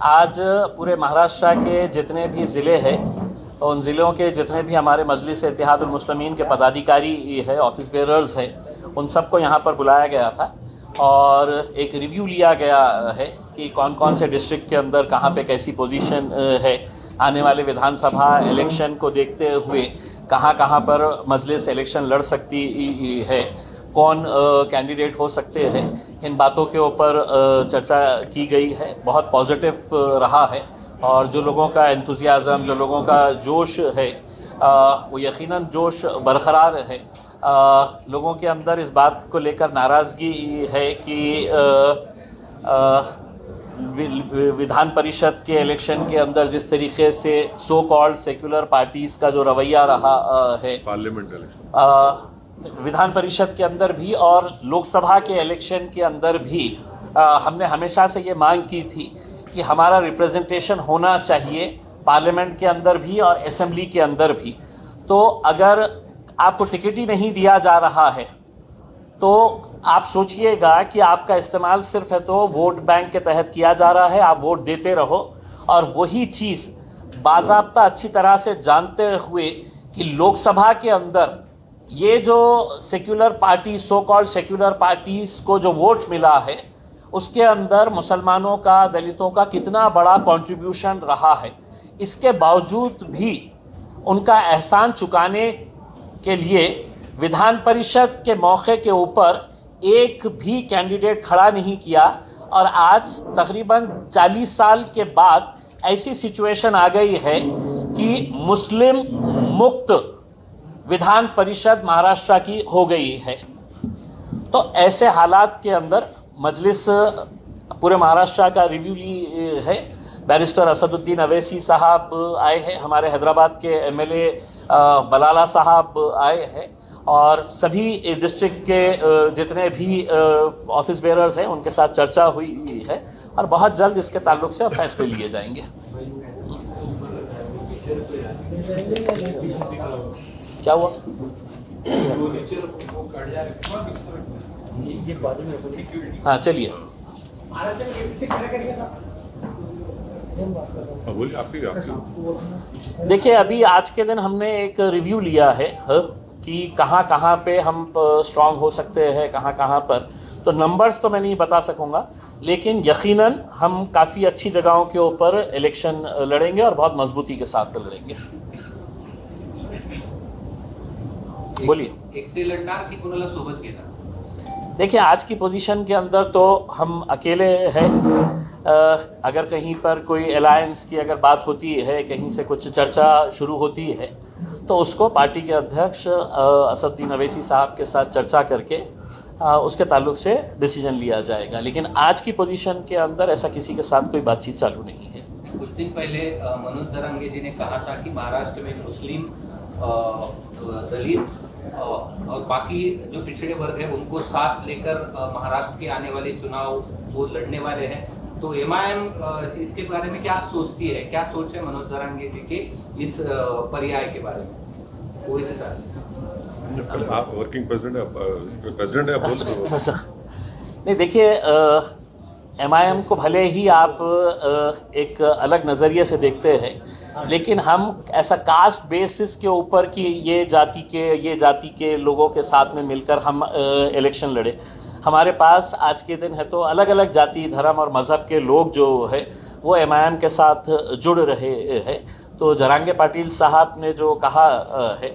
आज पूरे महाराष्ट्र के जितने भी ज़िले हैं, उन ज़िलों के जितने भी हमारे मजलिस इत्तेहादुल मुस्लिमीन के पदाधिकारी है, ऑफिस बेरर्स है, उन सबको यहाँ पर बुलाया गया था और एक रिव्यू लिया गया है कि कौन कौन से डिस्ट्रिक्ट के अंदर कहाँ पे कैसी पोजीशन है। आने वाले विधानसभा इलेक्शन को देखते हुए कहाँ कहाँ पर मजलिस इलेक्शन लड़ सकती है, कौन कैंडिडेट हो सकते हैं, इन बातों के ऊपर चर्चा की गई है। बहुत पॉजिटिव रहा है और जो लोगों का एंथुसियाज़म, जो लोगों का जोश है, वो यकीनन जोश बरकरार है। लोगों के अंदर इस बात को लेकर नाराज़गी है कि विधान परिषद के इलेक्शन के अंदर जिस तरीके से सो कॉल्ड सेक्युलर पार्टीज़ का जो रवैया रहा है पार्लियामेंट इलेक्शन, विधान परिषद के अंदर भी और लोकसभा के इलेक्शन के अंदर भी हमने हमेशा से ये मांग की थी कि हमारा रिप्रेजेंटेशन होना चाहिए पार्लियामेंट के अंदर भी और असेंबली के अंदर भी। तो अगर आपको टिकट ही नहीं दिया जा रहा है तो आप सोचिएगा कि आपका इस्तेमाल सिर्फ है तो वोट बैंक के तहत किया जा रहा है। आप वोट देते रहो और वही चीज़ बाज़ाब्ता अच्छी तरह से जानते हुए कि लोकसभा के अंदर ये जो secular party, so called secular parties को जो वोट मिला है, उसके अंदर मुसलमानों का, दलितों का कितना बड़ा कंट्रीब्यूशन रहा है। इसके बावजूद भी उनका एहसान चुकाने के लिए विधान परिषद के मौके के ऊपर एक भी कैंडिडेट खड़ा नहीं किया और आज तकरीबन 40 साल के बाद ऐसी सिचुएशन आ गई है कि मुस्लिम मुक्त विधान परिषद महाराष्ट्र की हो गई है। तो ऐसे हालात के अंदर मजलिस पूरे महाराष्ट्र का रिव्यू ली है। बैरिस्टर असदुद्दीन अवैसी साहब आए हैं, हमारे हैदराबाद के एमएलए बलाला साहब आए हैं और सभी डिस्ट्रिक्ट के जितने भी ऑफिस बेरर्स हैं उनके साथ चर्चा हुई है और बहुत जल्द इसके ताल्लुक से फैसले लिए जाएंगे। क्या हुआ? हाँ चलिए, देखिए अभी आज के दिन हमने एक रिव्यू लिया है कि कहाँ कहाँ पे हम स्ट्रांग हो सकते हैं, कहाँ कहाँ पर। तो नंबर्स तो मैं नहीं बता सकूँगा, लेकिन यकीनन हम काफ़ी अच्छी जगहों के ऊपर इलेक्शन लड़ेंगे और बहुत मजबूती के साथ लड़ेंगे। बोलिए। एकटे लढणार की कोणाला सोबत घेणार? देखिए आज की पोजीशन के अंदर तो हम अकेले हैं। अगर कहीं पर कोई अलायंस की अगर बात होती है, कहीं से कुछ चर्चा शुरू होती है, तो उसको पार्टी के अध्यक्ष असदुद्दीन अवैसी साहब के साथ चर्चा करके उसके ताल्लुक से डिसीजन लिया जाएगा। लेकिन आज की पोजीशन के अंदर ऐसा किसी के साथ कोई बातचीत चालू नहीं है। कुछ दिन पहले मनोज जरांगे जी ने कहा था कि महाराष्ट्र में मुस्लिम, दलित और बाकी जो पिछड़े वर्ग है उनको साथ लेकर महाराष्ट्र के आने वाले चुनाव वो लड़ने वाले हैं। तो एमआईएम इसके बारे में क्या सोचती है, क्या सोच है मनोज जरांगे जी के इस पर्याय के बारे में? वो इसे आप वर्किंग प्रेसिडेंट है, बोल नहीं, देखिए एमआईएम को भले ही आप एक अलग नज़रिए से देखते हैं, लेकिन हम ऐसा कास्ट बेसिस के ऊपर कि ये जाति के लोगों के साथ में मिलकर हम इलेक्शन लड़े। हमारे पास आज के दिन है तो अलग अलग जाति, धर्म और मज़हब के लोग जो है वो एमआईएम के साथ जुड़ रहे हैं। तो जरांगे पाटिल साहब ने जो कहा है,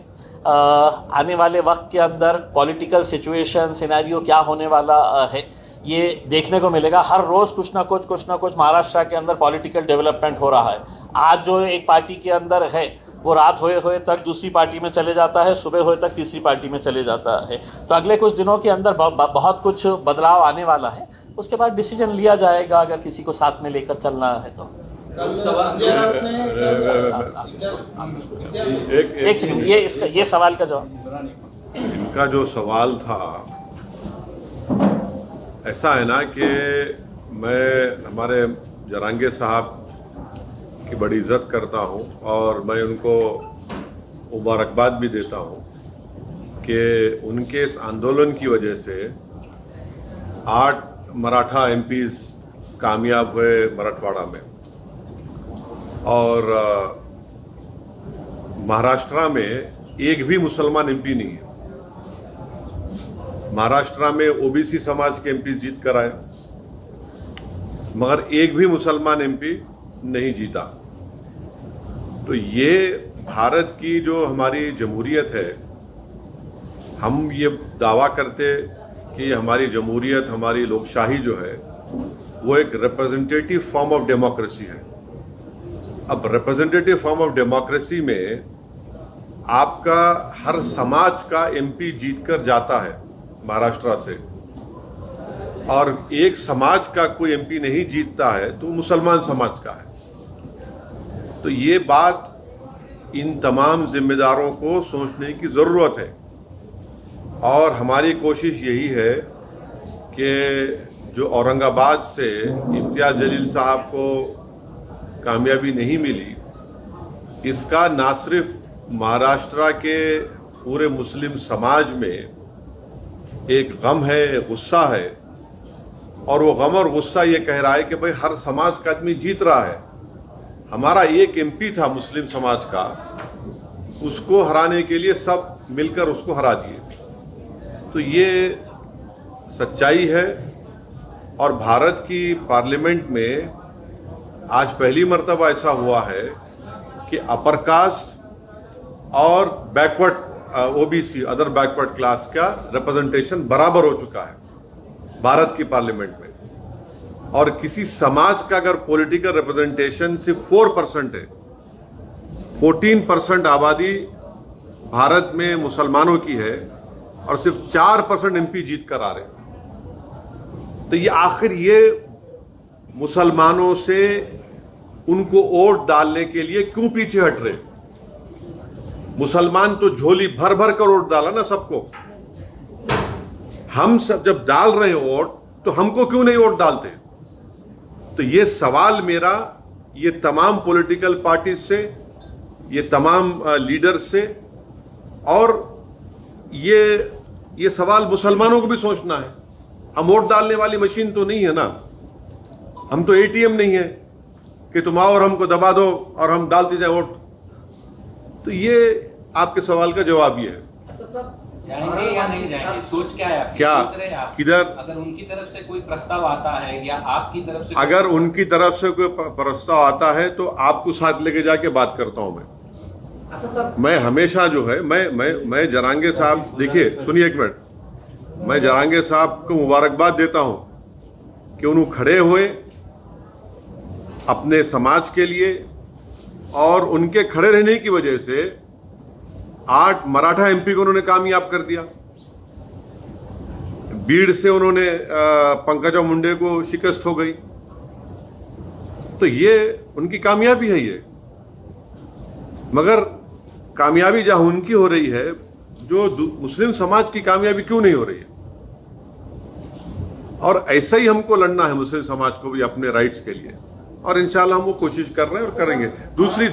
आने वाले वक्त के अंदर पॉलिटिकल सिचुएशन, सिनेरियो क्या होने वाला है, ये देखने को मिलेगा। हर रोज़ कुछ ना कुछ महाराष्ट्र के अंदर पॉलिटिकल डेवलपमेंट हो रहा है। आज जो एक पार्टी के अंदर है वो रात होए तक दूसरी पार्टी में चले जाता है, सुबह होए तक तीसरी पार्टी में चले जाता है। तो अगले कुछ दिनों के अंदर बहुत कुछ बदलाव आने वाला है। उसके बाद डिसीजन लिया जाएगा अगर किसी को साथ में लेकर चलना है तो। एक सेकंड, ये सवाल का जवाब। इनका जो सवाल था ऐसा है ना कि मैं हमारे जरांगे साहब की बड़ी इज्जत करता हूं और मैं उनको मुबारकबाद भी देता हूं कि उनके इस आंदोलन की वजह से 8 मराठा एमपीज कामयाब हुए मराठवाड़ा में। और महाराष्ट्र में एक भी मुसलमान एमपी नहीं है। महाराष्ट्र में ओबीसी समाज के एमपी जीत कर आए, मगर एक भी मुसलमान एमपी नहीं जीता। तो ये भारत की जो हमारी जमहूरियत है, हम ये दावा करते कि हमारी जमहूरियत, हमारी लोकशाही जो है वो एक रिप्रेजेंटेटिव फॉर्म ऑफ डेमोक्रेसी है। अब रिप्रेजेंटेटिव फॉर्म ऑफ डेमोक्रेसी में आपका हर समाज का एमपी जीतकर जाता है महाराष्ट्र से, और एक समाज का कोई एमपी नहीं जीतता है तो मुसलमान समाज का है। तो ये बात इन तमाम जिम्मेदारों को सोचने की ज़रूरत है, और हमारी कोशिश यही है कि जो औरंगाबाद से इम्तियाज़ जलील साहब को कामयाबी नहीं मिली, इसका ना सिर्फ महाराष्ट्र के पूरे मुस्लिम समाज में एक गम है, गुस्सा है, और वो गम और गुस्सा ये कह रहा है कि भाई हर समाज का आदमी जीत रहा है। हमारा एक एमपी था मुस्लिम समाज का, उसको हराने के लिए सब मिलकर उसको हरा दिए। तो ये सच्चाई है, और भारत की पार्लियामेंट में आज पहली मर्तबा ऐसा हुआ है कि अपर कास्ट और backward OBC, other backward class का रिप्रेजेंटेशन बराबर हो चुका है भारत की पार्लियामेंट में। और किसी समाज का अगर पॉलिटिकल रिप्रेजेंटेशन सिर्फ 4% है, 14% आबादी भारत में मुसलमानों की है, और सिर्फ 4% एमपी जीत कर आ रहे हैं, तो ये आखिर ये मुसलमानों से उनको वोट डालने के लिए क्यों पीछे हट रहे? मुसलमान तो झोली भर भर कर वोट डाला ना सबको। हम सब जब डाल रहे हैं वोट, तो हमको क्यों नहीं वोट डालते? तो ये सवाल मेरा ये तमाम पॉलिटिकल पार्टी से, ये तमाम लीडर से, और ये सवाल मुसलमानों को भी सोचना है। हम वोट डालने वाली मशीन तो नहीं है ना, हम तो एटीएम नहीं है कि तुम आओ और हमको दबा दो और हम डालते जाए वोट। तो ये आपके सवाल का जवाब ये है। जाएंगे या नहीं जाएंगे, सोच क्या है आपकी? क्या सोच रहे हैं आप? किधर? अगर उनकी तरफ से कोई प्रस्ताव आता है या आपकी तरफ से, अगर उनकी तरफ से कोई प्रस्ताव आता है तो आपको साथ लेके जाके बात करता हूं मैं हमेशा जो है, मैं जरांगे साहब, देखिए सुनिए एक मिनट, मैं जरांगे साहब को मुबारकबाद देता हूं कि उन्होंने खड़े हुए अपने समाज के लिए, और उनके खड़े रहने की वजह से 8 मराठा एमपी को उन्होंने कामयाब कर दिया। बीड़ से उन्होंने पंकजा मुंडे को शिकस्त हो गई। तो ये उनकी कामयाबी है ये। मगर कामयाबी जहां उनकी हो रही है, जो मुस्लिम समाज की कामयाबी क्यों नहीं हो रही है? और ऐसा ही हमको लड़ना है मुस्लिम समाज को भी अपने राइट्स के लिए, और इंशाल्लाह हम वो कोशिश कर रहे हैं और करेंगे।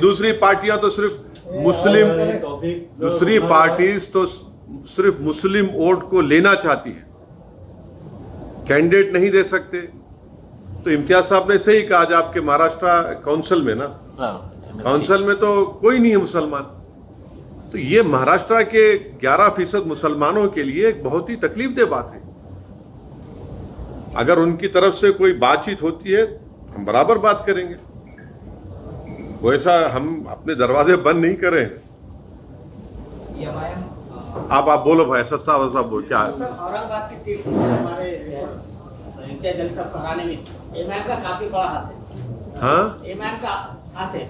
दूसरी पार्टियां तो सिर्फ मुस्लिम, दूसरी पार्टीज तो सिर्फ मुस्लिम वोट को लेना चाहती है, कैंडिडेट नहीं दे सकते। तो इम्तियाज साहब ने सही कहा, आज आपके महाराष्ट्र काउंसिल में ना, काउंसिल में तो कोई नहीं है मुसलमान। तो ये महाराष्ट्र के 11% मुसलमानों के लिए एक बहुत ही तकलीफदेह बात है। अगर उनकी तरफ से कोई बातचीत होती है, हम बराबर बात करेंगे। वैसा हम अपने दरवाजे बंद नहीं करें। आप बोलो भाई, असद साहब बोल क्या है? औरंगाबाद की सीट हमारे इम्तियाज जलील साहब को हराने में एमआईएम का काफी बड़ा हाथ है। हाँ, एमआईएम का हाथ है।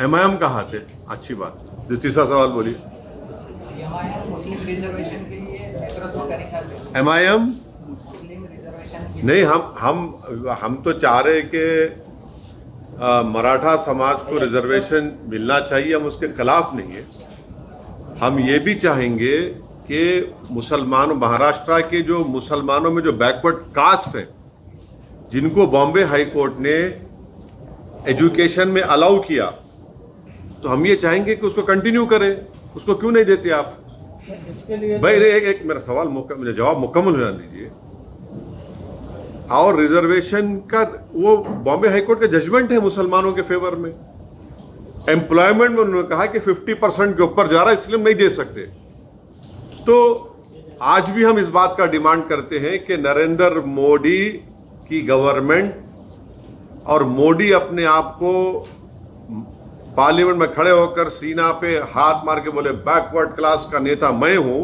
एमआईएम का हाथ है, अच्छी बात। तीसरा सवाल बोलिए। एमआईएम मुस्लिम रिजर्वेशन के लिए नेतृत्व करेंगे? एमआईएम मुस्लिम रिजर्वेशन नहीं, हम तो चाह रहे कि मराठा समाज को रिजर्वेशन मिलना चाहिए, हम उसके खिलाफ नहीं है। हम ये भी चाहेंगे कि मुसलमानों, महाराष्ट्र के जो मुसलमानों में जो बैकवर्ड कास्ट है, जिनको बॉम्बे हाई कोर्ट ने एजुकेशन में अलाउ किया, तो हम ये चाहेंगे कि उसको कंटिन्यू करें। उसको क्यों नहीं देते आप? भाई एक मेरा सवाल मुझे जवाब मुकम्मल हो जाने दीजिए। और रिजर्वेशन का वो बॉम्बे हाईकोर्ट का जजमेंट है मुसलमानों के फेवर में, एम्प्लॉयमेंट में उन्होंने कहा कि 50% के ऊपर जा रहा है, इसलिए हम नहीं दे सकते। तो आज भी हम इस बात का डिमांड करते हैं कि नरेंद्र मोदी की गवर्नमेंट और मोदी अपने आप को पार्लियामेंट में खड़े होकर सीना पे हाथ मार के बोले बैकवर्ड क्लास का नेता मैं हूं,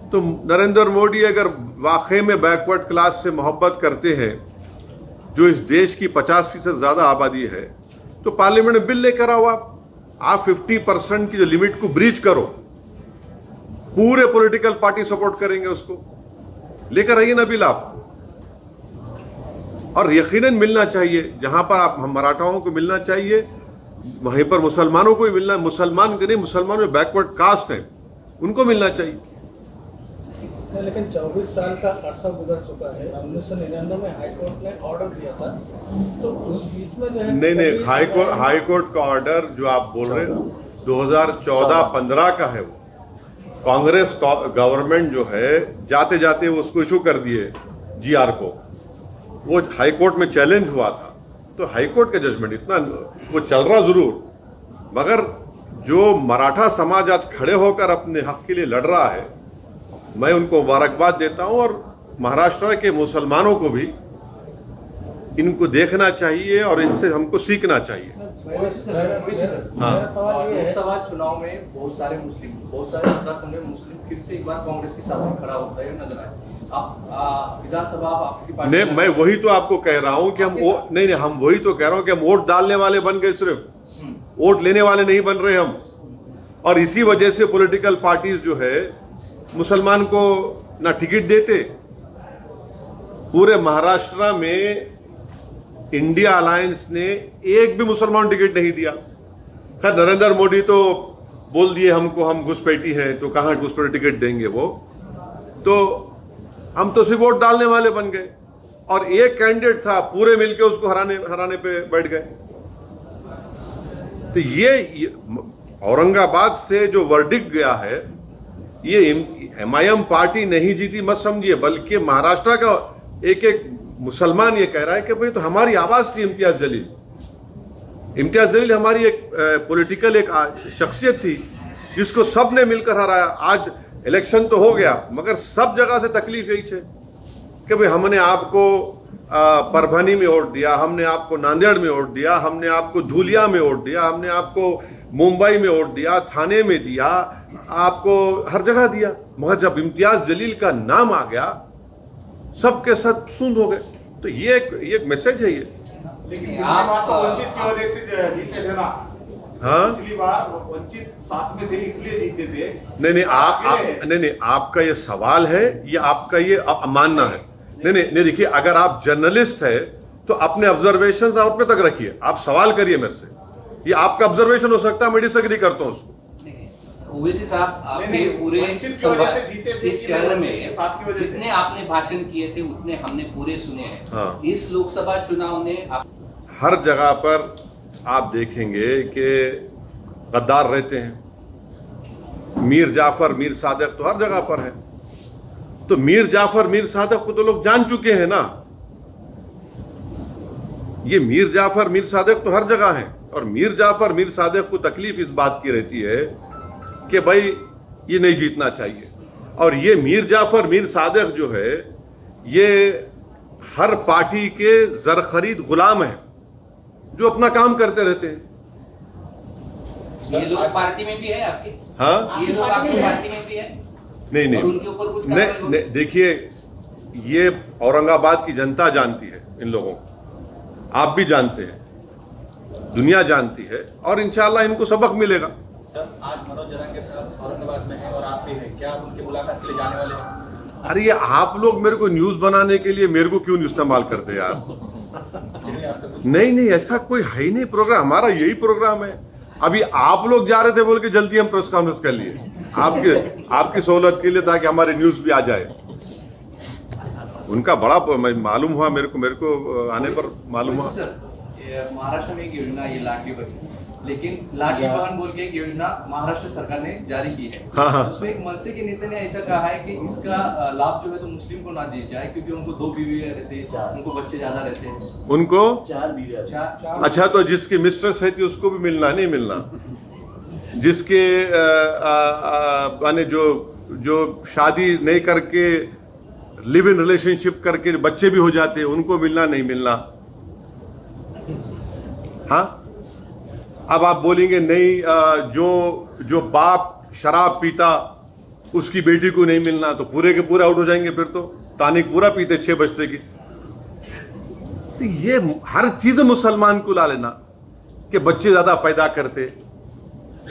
तो नरेंद्र मोदी अगर वाकई में बैकवर्ड क्लास से मोहब्बत करते हैं, जो इस देश की 50% ज्यादा आबादी है, तो पार्लियामेंट में बिल लेकर आओ। आप 50% की जो लिमिट को ब्रीच करो, पूरे पॉलिटिकल पार्टी सपोर्ट करेंगे, उसको लेकर आइए ना बिल आप। और यकीनन मिलना चाहिए, जहां पर आप हम मराठाओं को मिलना चाहिए, वहीं पर मुसलमानों को भी मिलना, मुसलमान के नहीं, मुसलमान में बैकवर्ड कास्ट है, उनको मिलना चाहिए। लेकिन 24 साल का अरसा गुजर चुका है। 1999 में हाईकोर्ट ने ऑर्डर दिया था, तो उस बीच में जो है नहीं, हाईकोर्ट का ऑर्डर जो आप बोल रहे हैं 2014-15 का है। वो कांग्रेस गवर्नमेंट जो है जाते जाते वो उसको इशू कर दिए जीआर को, वो हाईकोर्ट में चैलेंज हुआ था। तो हाईकोर्ट का जजमेंट इतना वो चल रहा जरूर, मगर जो मराठा समाज आज खड़े होकर अपने हक के लिए लड़ रहा है, मैं उनको मुबारकबाद देता हूं। और महाराष्ट्र के मुसलमानों को भी इनको देखना चाहिए और इनसे हमको सीखना चाहिए। लोकसभा चुनाव में बहुत सारे मतदार संघ में मुस्लिम फिर से एक बार कांग्रेस के सामने खड़ा होता है नजर आए। आप विधानसभा आपकी पार्टी नहीं, मैं वही तो आपको कह रहा हूं कि हम वही तो कह रहा हूं कि हम वोट डालने वाले बन गए, सिर्फ वोट लेने वाले नहीं बन रहे हम। और इसी वजह से पॉलिटिकल पार्टीज जो है मुसलमान को ना टिकट देते। पूरे महाराष्ट्र में इंडिया अलायंस ने एक भी मुसलमान टिकट नहीं दिया। खैर नरेंद्र मोदी तो बोल दिए हमको, हम घुसपैठी हैं, तो कहां घुसपैठी टिकट देंगे वो। तो हम तो सिर्फ वोट डालने वाले बन गए, और एक कैंडिडेट था, पूरे मिलके उसको हराने पे बैठ गए। तो ये औरंगाबाद से जो वर्डिक्ट गया है, ये एमआईएम पार्टी नहीं जीती मत समझिए, बल्कि महाराष्ट्र का एक मुसलमान ये कह रहा है कि भाई तो हमारी आवाज थी इम्तियाज जलील हमारी एक पॉलिटिकल एक शख्सियत थी जिसको सब ने मिलकर हराया। आज इलेक्शन तो हो गया, मगर सब जगह से तकलीफ यही है कि भाई हमने आपको परभनी में वोट दिया, हमने आपको नांदेड़ में वोट दिया, हमने आपको धुलिया में वोट दिया, हमने आपको मुंबई में वोट दिया, थाने में दिया, आपको हर जगह दिया, मगर जब इम्तियाज जलील का नाम आ गया सबके सब सुंद हो गए। तो ये एक मैसेज है ये। लेकिन आप तो वंचित की वजह से जीते थे ना। हाँ, पिछली बार वंचित साथ में थे इसलिए जीते थे। नहीं, आपका ये सवाल है, ये आपका ये मानना है। नहीं, देखिए, अगर आप जर्नलिस्ट है तो अपने ऑब्जर्वेशन आप अपने तक रखिए, आप सवाल करिए मेरे से। ये आपका ऑब्जर्वेशन हो सकता है, मैं डिसएग्री करता हूँ उसको। ओवैसी साहब, आपके पूरे इस शहर में जितने आपने भाषण किए थे उतने हमने पूरे सुने हैं। हाँ। इस लोकसभा चुनाव ने हर जगह पर आप देखेंगे कि गद्दार रहते हैं। मीर जाफर, मीर सादिक तो हर जगह पर है। तो मीर जाफर, मीर सादिक को तो लोग जान चुके हैं ना। ये मीर जाफर, मीर सादिक तो हर जगह है। और मीर जाफर, मीर सादिक को तकलीफ इस बात की रहती है कि भाई ये नहीं जीतना चाहिए। और ये मीर जाफर, मीर सादिक जो है, ये हर पार्टी के जर खरीद गुलाम है जो अपना काम करते रहते हैं। ये लोग पार्टी में भी है आपकी? हाँ, ये लोग आपकी पार्टी में भी है? नहीं, उनके ऊपर कुछ नहीं, देखिए, ये औरंगाबाद की जनता जानती है इन लोगों को, आप भी जानते हैं, दुनिया जानती है, और इंशाल्लाह इनको सबक मिलेगा। सर, आज मनोज जरांगे साहब औरंगाबाद में हैं और आप भी हैं, क्या आप उनकी मुलाकात के लिए जाने वाले हैं? अरे ये आप लोग मेरे को न्यूज बनाने के लिए मेरे को क्यों इस्तेमाल करते हैं यार? नहीं, ऐसा कोई है ही नहीं प्रोग्राम, हमारा यही प्रोग्राम है। अभी आप लोग जा रहे थे बोल के जल्दी हम प्रेस कॉन्फ्रेंस कर लिए आपकी सहूलत के लिए, ताकि हमारे न्यूज भी आ जाए। उनका बड़ा मालूम हुआ मेरे को आने पर मालूम हुआ। महाराष्ट्र में एक योजना है, ये लाडली बहन, लेकिन लाडली बहन बोल के एक योजना महाराष्ट्र सरकार ने जारी की है। हाँ, हाँ। उसमें एक मनसे के नेता ने ऐसा कहा है कि इसका लाभ जो है तो मुस्लिम को ना दी जाए, क्योंकि उनको 2 बीवी रहते हैं, उनको बच्चे ज्यादा रहते हैं। उनको 4 बीवी। अच्छा, तो जिसकी मिस्ट्रेस है थी उसको भी मिलना नहीं मिलना, जिसके माने जो शादी नहीं करके लिव इन रिलेशनशिप करके बच्चे भी हो जाते हैं उनको मिलना नहीं मिलना। हाँ, अब आप बोलेंगे नहीं, जो बाप शराब पीता उसकी बेटी को नहीं मिलना, तो पूरे के पूरे आउट हो जाएंगे। फिर तो तानिक पूरा पीते 6 बजते की। तो ये हर चीज मुसलमान को ला लेना कि बच्चे ज्यादा पैदा करते,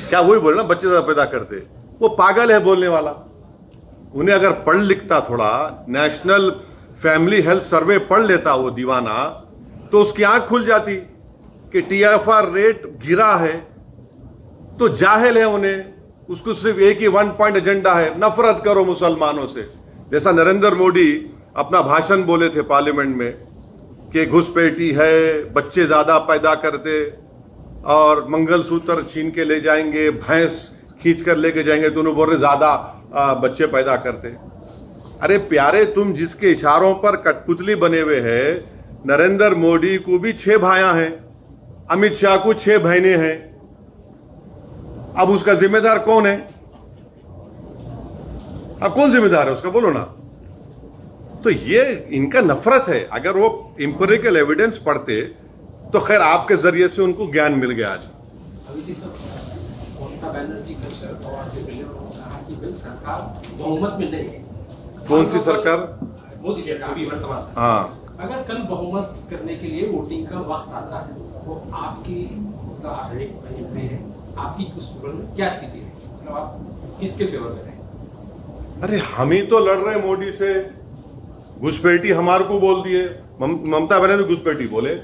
क्या वही बोले ना, बच्चे ज्यादा पैदा करते। वो पागल है बोलने वाला। उन्हें अगर पढ़ लिखता, थोड़ा नेशनल फैमिली हेल्थ सर्वे पढ़ लेता वो दीवाना, तो उसकी आंख खुल जाती कि TFR रेट गिरा है। तो जाहिल है उन्हें, उसको सिर्फ एक ही 1 पॉइंट एजेंडा है, नफरत करो मुसलमानों से। जैसा नरेंद्र मोदी अपना भाषण बोले थे पार्लियामेंट में कि घुसपैठी है, बच्चे ज्यादा पैदा करते और मंगलसूत्र छीन के ले जाएंगे, भैंस खींच कर लेके जाएंगे, तो उन्होंने बोल रहे ज्यादा बच्चे पैदा करते। अरे प्यारे, तुम जिसके इशारों पर कठपुतली बने हुए हैं, नरेंद्र मोदी को भी 6 भाइयां हैं, अमित शाह को 6 बहनें हैं। अब उसका जिम्मेदार कौन है? अब कौन जिम्मेदार है उसका, बोलो ना। तो ये इनका नफरत है। अगर वो इंपेरिकल एविडेंस पढ़ते तो खैर आपके जरिए से उनको ज्ञान मिल गया। आज ममता बनर्जी कल शरद पवार से मिले और कहा कि भाई सरकार बहुमत में नहीं है। कौन सी सरकार? मोदी सरकार अभी वर्तमान सरकार। हाँ, अगर कल बहुमत करने के लिए वोटिंग का वक्त आता है तो आपकी है, आपकी क्या स्थिति है, मतलब आप किसके फेवर में रहें? अरे हम ही तो लड़ रहे मोदी से। घुसपैठी हमारे को बोल दिए, ममता बनर्जी घुसपैठी बोले।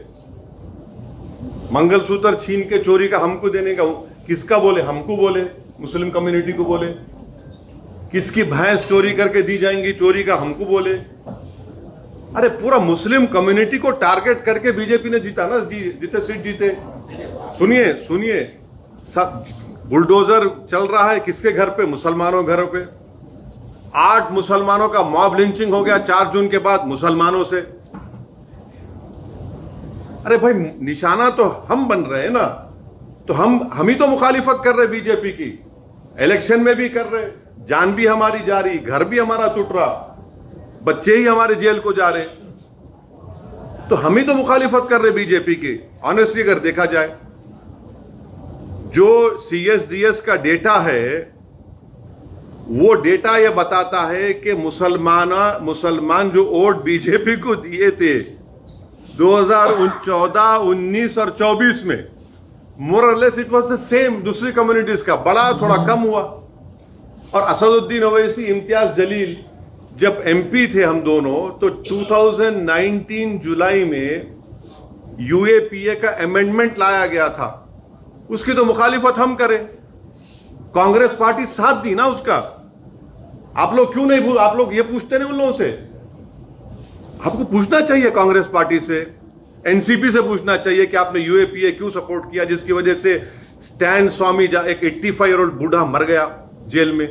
मंगलसूत्र छीन के चोरी का हमको देने का किसका बोले? हमको बोले, मुस्लिम कम्युनिटी को बोले। किसकी भैंस चोरी करके दी जाएंगी, चोरी का हमको बोले। अरे पूरा मुस्लिम कम्युनिटी को टारगेट करके बीजेपी ने जीता ना, जितने सीट जीते। सुनिए सब बुलडोजर चल रहा है किसके घर पे? मुसलमानों घरों पे। 8 मुसलमानों का मॉब लिंचिंग हो गया 4 जून के बाद मुसलमानों से। अरे भाई, निशाना तो हम बन रहे हैं ना, तो हम ही तो मुखालिफत कर रहे बीजेपी की। इलेक्शन में भी कर रहे, जान भी हमारी जा रही, घर भी हमारा टूट रहा, बच्चे ही हमारे जेल को जा रहे, तो हम ही तो मुखालिफत कर रहे बीजेपी की। ऑनेस्टली अगर देखा जाए, जो CSDS का डेटा है वो डेटा ये बताता है कि मुसलमान जो वोट बीजेपी को दिए थे 2014, 19 और 24 में, मोर और less it was the same. दूसरी कम्युनिटीज का बड़ा थोड़ा कम हुआ। और असदुद्दीन ओवैसी, इम्तियाज जलील जब MP थे हम दोनों, तो 2019 जुलाई में UAPA का अमेंडमेंट लाया गया था, उसकी तो मुखालिफत हम करें। कांग्रेस पार्टी साथ दी ना उसका। आप लोग क्यों नहीं आप लोग ये पूछते नहीं उन लोगों से? आपको पूछना चाहिए कांग्रेस पार्टी से, NCP से पूछना चाहिए कि आपने UAPA क्यों सपोर्ट किया, जिसकी वजह से स्टैन स्वामी एक 85-year-old बूढ़ा मर गया जेल में,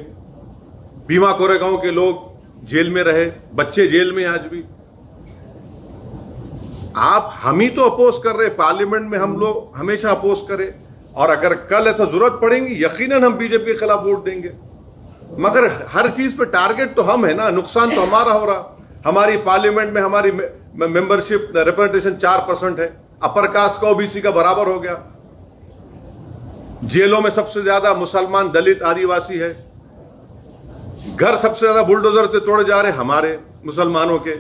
भीमा कोरेगांव के लोग जेल में रहे, बच्चे जेल में आज भी। हम ही तो अपोज कर रहे, पार्लियामेंट में हम लोग हमेशा अपोज करें, और अगर कल ऐसा जरूरत पड़ेगी यकीनन हम बीजेपी के खिलाफ वोट देंगे। मगर हर चीज पे टारगेट तो हम है ना, नुकसान तो हमारा हो रहा। हमारी पार्लियामेंट में हमारी मेंबरशिप रिप्रेजेंटेशन 4% है, अपर कास्ट का OBC का बराबर हो गया। जेलों में सबसे ज्यादा मुसलमान, दलित, आदिवासी है। घर सबसे ज्यादा बुलडोजर से तोड़े जा रहे हमारे मुसलमानों के।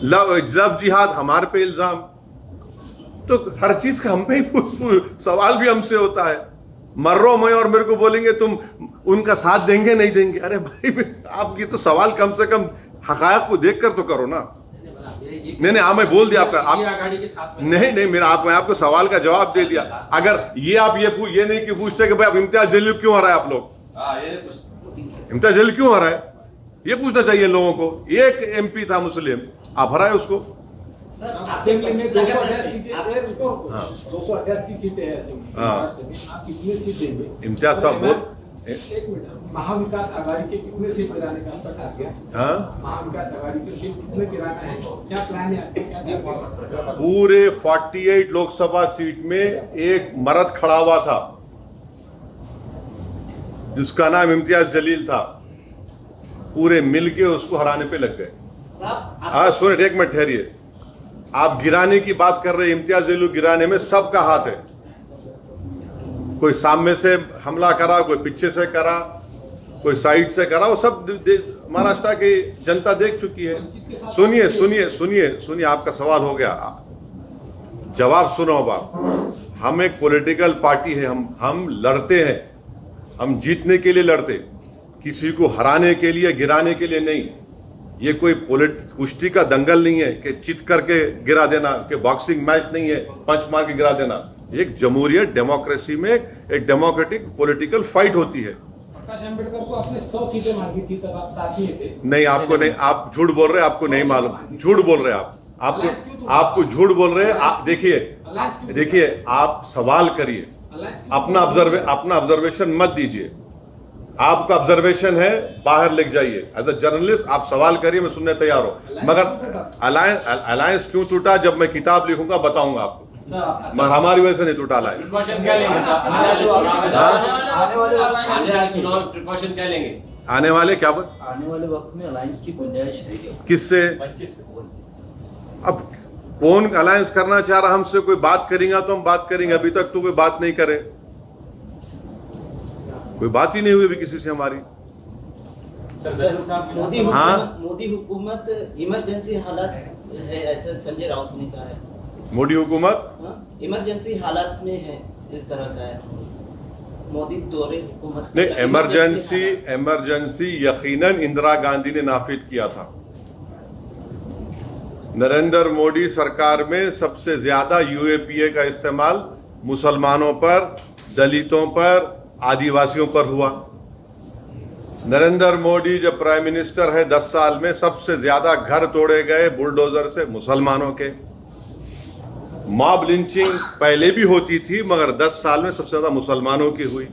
लव जिहाद हमारे पे इल्जाम। तो हर चीज का हम पे ही सवाल भी हमसे होता है। मर्रो मैं और मेरे को बोलेंगे तुम उनका साथ देंगे नहीं देंगे। अरे भाई, आपकी तो सवाल कम से कम हकायक को देखकर तो करो ना। नहीं, हाँ मैं बोल दिया आपका। नहीं, मैं आपको सवाल का जवाब दे दिया। अगर ये आप ये नहीं कि पूछते कि भाई अब इम्तियाज जलील क्यों आ रहा है, आप लोग इम्तियाज जलील क्यों आ रहा है, ये पूछना चाहिए लोगों को। एक MP था मुस्लिम, आप हराए उसको। असेंबली में 288 सीटें हाँ। 288 सीटें हैं असेंबली हाँ। महाराष्ट्र में, आप कितने सीट देंगे? इम्तियाज साहब बोल। एक मिनट, महाविकास आघाड़ी के कितने सीट गिराने का आपका टारगेट? हाँ, महाविकास आघाड़ी के सीट कितने गिराना है, क्या प्लान है आपका, क्या टारगेट है? पूरे 48 लोकसभा सीट में एक मर्द खड़ा हुआ था जिसका नाम इम्तियाज जलील था, पूरे मिलके उसको हराने पे लग गए। हाँ सुनिए, एक मिनट ठहरिए। आप गिराने की बात कर रहे हैं, इम्तियाज जलील गिराने में सबका हाथ है। कोई सामने से हमला करा, कोई पीछे से करा, कोई साइड से करा, वो सब महाराष्ट्र की जनता देख चुकी है। सुनिए सुनिए सुनिए सुनिए, आपका सवाल हो गया, जवाब सुनो। अब हम एक पॉलिटिकल पार्टी है, हम लड़ते हैं, हम जीतने के लिए लड़ते, किसी को हराने के लिए, गिराने के लिए नहीं। ये कोई कुश्ती का दंगल नहीं है कि चित करके गिरा देना, कि बॉक्सिंग मैच नहीं है पंच मार के गिरा देना। एक जमहूरियत डेमोक्रेसी में एक डेमोक्रेटिक पॉलिटिकल फाइट होती है। प्रकाश अम्बेडकर को आपने 100 सीटें मांगी थी, तब आप साथ में थे। नहीं, आपको नहीं, आप झूठ बोल रहे हैं, आपको नहीं मालूम, झूठ बोल रहे हैं आपको झूठ बोल रहे हैं। देखिए, आप सवाल करिए, अपना ऑब्जर्वेशन मत दीजिए। आपका ऑब्जर्वेशन है, बाहर लिख जाइए। एज अ जर्नलिस्ट आप सवाल करिए, मैं सुनने तैयार हूं। मगर अलायंस क्यों टूटा, जब मैं किताब लिखूंगा बताऊंगा आपको। मगर हमारी वजह से नहीं टूटा अलायंस। प्रिकॉशन क्या लेंगे सर? प्रिकॉशन क्या लेंगे? आने वाले क्या आने वाले वक्त में अलायंस की गुंजाइश है क्या? किससे? अब कौन अलायंस करना चाह रहा, हमसे कोई बात करेगा तो हम बात करेंगे। अभी तक तो कोई बात नहीं करे, कोई बात ही नहीं हुई अभी किसी से हमारी। मोदी हुकूमत इमरजेंसी हालात है, ऐसा संजय राउत ने कहा है। मोदी हुकूमत इमरजेंसी हालात में है, इस तरह का है। मोदी दौरे हुकूमत नहीं, इमरजेंसी यकीनन इंदिरा गांधी ने नाफिज किया था। नरेंद्र मोदी सरकार में सबसे ज्यादा यूएपीए का इस्तेमाल मुसलमानों पर, दलितों पर, आदिवासियों पर हुआ। नरेंद्र मोदी जब प्राइम मिनिस्टर है 10 साल में सबसे ज्यादा घर तोड़े गए बुलडोजर से मुसलमानों के। मॉब लिंचिंग पहले भी होती थी, मगर 10 साल में सबसे ज्यादा मुसलमानों की हुई।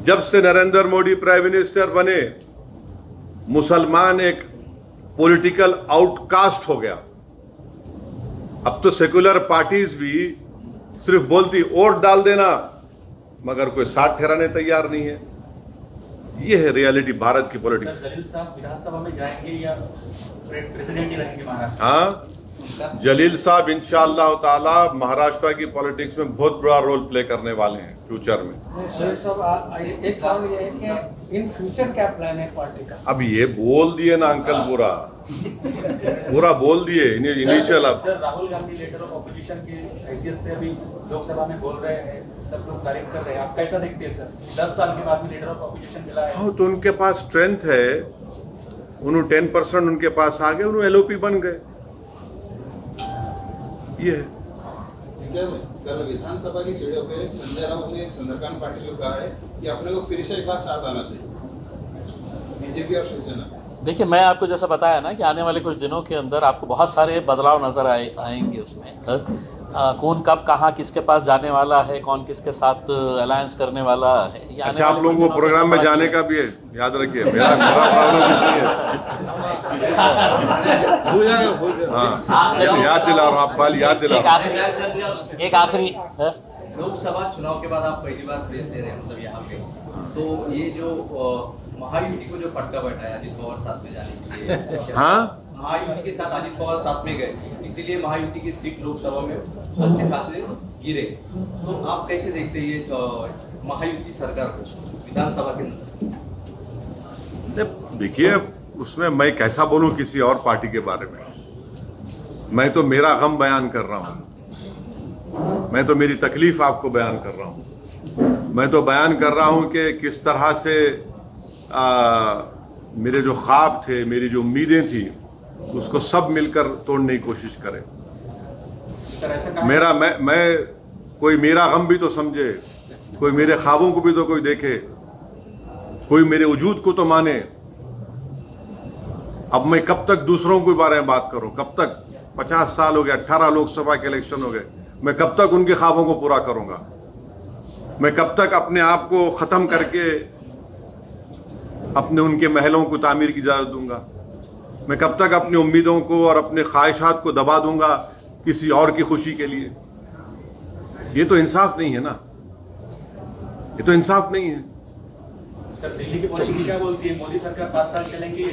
जब से नरेंद्र मोदी प्राइम मिनिस्टर बने, मुसलमान एक पॉलिटिकल आउटकास्ट हो गया। अब तो सेकुलर पार्टीज भी सिर्फ बोलती वोट डाल देना, मगर कोई साथ ठहराने तैयार नहीं है। ये है रियलिटी भारत की पॉलिटिक्स। जलील साहब विधानसभा में जाएंगे या प्रेसिडेंट ही रहेंगे महाराष्ट्र? हाँ, जलील साहब इंशाअल्लाह ताला महाराष्ट्र की पॉलिटिक्स में बहुत बड़ा रोल प्ले करने वाले हैं फ्यूचर में। शेख साहब, एक सवाल ये है कि इन फ्यूचर क्या प्लान है पार्टी का? अब ये बोल दिए ना अंकल, पूरा बोल दिए इनिशियल। अब sir, Rahul Gandhi letter of opposition की हैसियत से अभी लोकसभा में बोल रहे हैं, सब लोग तारीफ कर रहे हैं, आप कैसा देखते हैं सर? 10 साल के बाद में लेटर ऑफ ऑपोजिशन मिला है। हाँ, तो उनके पास स्ट्रेंथ है, उन्होंने 10% उनके पास आ गए, उन्होंने LOP बन गए। ये है। कल विधानसभा की सीढ़ियों पे संजय राउत ने चंद्रकांत पाटिल को कहा है कि अपने को फिर से एक बार साथ आना चाहिए, बीजेपी और शिवसेना। देखिए, मैं आपको जैसा बताया ना कि आने वाले कुछ दिनों के अंदर आपको बहुत सारे बदलाव नजर आएंगे उसमें। कौन कब कहाँ किसके पास जाने वाला है, कौन किसके साथ अलायंस करने वाला है। अच्छा, आप लोगों को प्रोग्राम में जाने का भी है, याद रखिए। मेरा प्रॉब्लम नहीं है। हाँ, याद दिला रहा हूँ, आप कल याद दिला रहा हूँ। एक आखिरी लोकसभा चुनाव के बाद आप पहली बार प्रेस दे रहे हैं, मतलब यहाँ पे, तो ये जो महायुति को जो फटका बैठा है अजित पवार साथ में जाने के लिए, हाँ, महायुति के साथ अजित पवार साथ में गए, इसीलिए महायुति की सीट लोकसभा में अच्छे खासे गिरे। तो आप कैसे देखते हैं ये महायुति सरकार को विधानसभा के अंदर? देखिए, उसमें मैं कैसा बोलूं किसी और पार्टी के बारे में। मैं तो मेरा गम बयान कर रहा हूं, मैं तो मेरी तकलीफ आपको बयान कर रहा हूं। मैं तो बयान कर रहा हूं कि किस तरह से मेरे जो ख्वाब थे, मेरी जो उम्मीदें थी, उसको सब मिलकर तोड़ने की कोशिश करें। मैं कोई मेरा गम भी तो समझे, कोई मेरे ख्वाबों को भी तो कोई देखे, कोई मेरे वजूद को तो माने। अब मैं कब तक दूसरों के बारे में बात करूं? कब तक? 50 साल हो गए, 18 लोकसभा के इलेक्शन हो गए, मैं कब तक उनके ख्वाबों को पूरा करूंगा? मैं कब तक अपने आप को खत्म करके अपने उनके महलों को तामीर की इजाजत दूंगा? मैं कब तक अपनी उम्मीदों को और अपने ख्वाहिशात को दबा दूंगा किसी और की खुशी के लिए? ये तो इंसाफ नहीं है ना, ये तो इंसाफ नहीं है। सर दिल्ली की पॉलिटिक्स क्या बोलती है? मोदी सरकार 5 साल चलेंगी?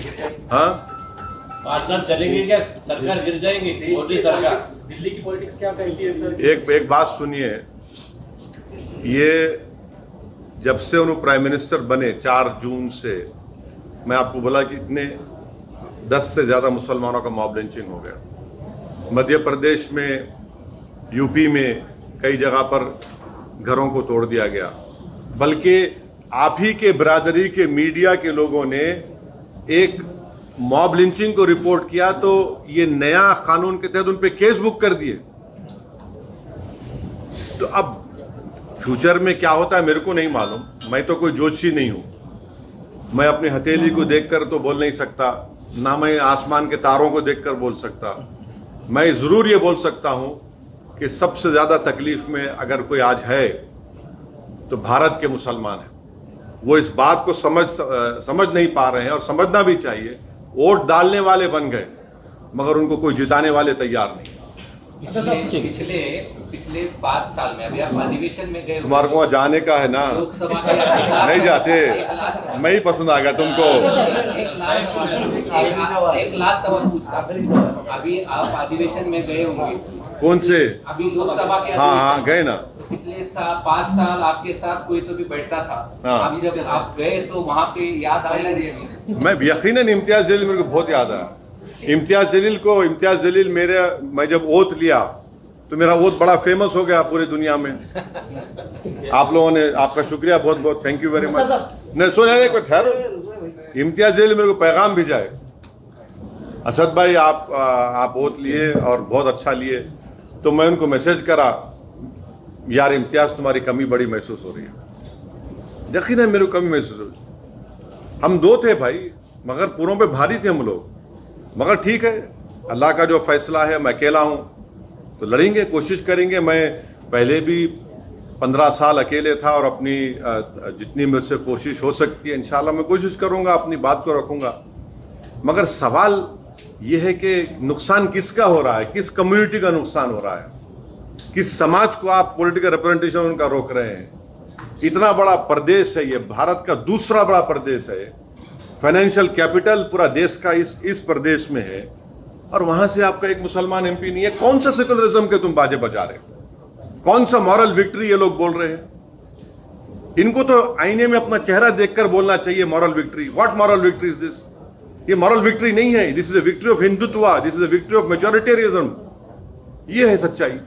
हाँ, 5 साल चलेंगे क्या? सरकार गिर जाएंगी? मोदी सरकार। दिल्ली की पॉलिटिक्स क्या कहती है सर? एक बात सुनिए, ये जब से उन्होंने प्राइम मिनिस्टर बने 4 जून से, मैं आपको बोला कि इतने 10 से ज्यादा मुसलमानों का मॉब लिंचिंग हो गया। मध्य प्रदेश में, यूपी में कई जगह पर घरों को तोड़ दिया गया, बल्कि आप ही के बिरादरी के मीडिया के लोगों ने एक मॉब लिंचिंग को रिपोर्ट किया तो ये नया कानून के तहत उन पे केस बुक कर दिए। तो अब फ्यूचर में क्या होता है मेरे को नहीं मालूम, मैं तो कोई ज्योतिषी नहीं हूं, मैं अपनी हथेली को देखकर तो बोल नहीं सकता, ना मैं आसमान के तारों को देखकर बोल सकता। मैं जरूर ये बोल सकता हूं कि सबसे ज्यादा तकलीफ में अगर कोई आज है तो भारत के मुसलमान हैं। वो इस बात को समझ नहीं पा रहे हैं, और समझना भी चाहिए। वोट डालने वाले बन गए मगर उनको कोई जिताने वाले तैयार नहीं। पिछले 5 साल में अभी आप अधिवेशन में गए, तुम्हारे को वहां जाने का है ना? लोकसभा नहीं जाते, मैं ही पसंद आ गया तुमको। एक लास्ट सवाल पूछता, अभी आप अधिवेशन में गए होंगे, कौन से? अभी लोकसभा के? हाँ, गए ना। पिछले 5 साल आपके साथ कोई तो भी बैठता था, हाँ। अभी जब आप गए तो वहाँ पे याद आया? मैं यकीनन इम्तियाज जलील मेरे को बहुत याद आया। इम्तियाज जलील मैं जब ओथ लिया तो मेरा ओथ बड़ा फेमस हो गया पूरी दुनिया में। आप लोगों ने, आपका शुक्रिया, बहुत बहुत थैंक यू वेरी मच। नहीं सुन, एक मिनट ठहरो। इम्तियाज जलील मेरे को पैगाम भेजाए, असद भाई आप ओथ लिए और बहुत अच्छा लिए। तो मैं उनको मैसेज करा, यार इम्तियाज तुम्हारी कमी बड़ी महसूस हो रही है। यकीनन मेरे को कमी महसूस हो रही। हम 2 थे भाई, मगर पूरों पे भारी थे हम लोग। मगर ठीक है, अल्लाह का जो फैसला है, मैं अकेला हूं तो लड़ेंगे, कोशिश करेंगे। मैं पहले भी 15 साल अकेले था और अपनी जितनी मुझसे कोशिश हो सकती है इंशाल्लाह मैं कोशिश करूंगा, अपनी बात को रखूंगा। मगर सवाल यह है कि नुकसान किसका हो रहा है, किस कम्युनिटी का नुकसान हो रहा है, किस समाज को आप पॉलिटिकल रिप्रेजेंटेशन उनका रोक रहे हैं। इतना बड़ा प्रदेश है ये, भारत का दूसरा बड़ा प्रदेश है, फाइनेंशियल कैपिटल पूरा देश का इस प्रदेश में है, और वहां से आपका एक मुसलमान एमपी नहीं है। कौन सा सेकुलरिज्म के तुम बाजे बजा रहे हो? कौन सा मॉरल विक्ट्री ये लोग बोल रहे हैं? इनको तो आईने में अपना चेहरा देखकर बोलना चाहिए moral victory. What moral victory is this? ये मॉरल विक्ट्री नहीं है, this is a victory of Hindutva, this is a victory of majoritarianism. ये है सच्चाई।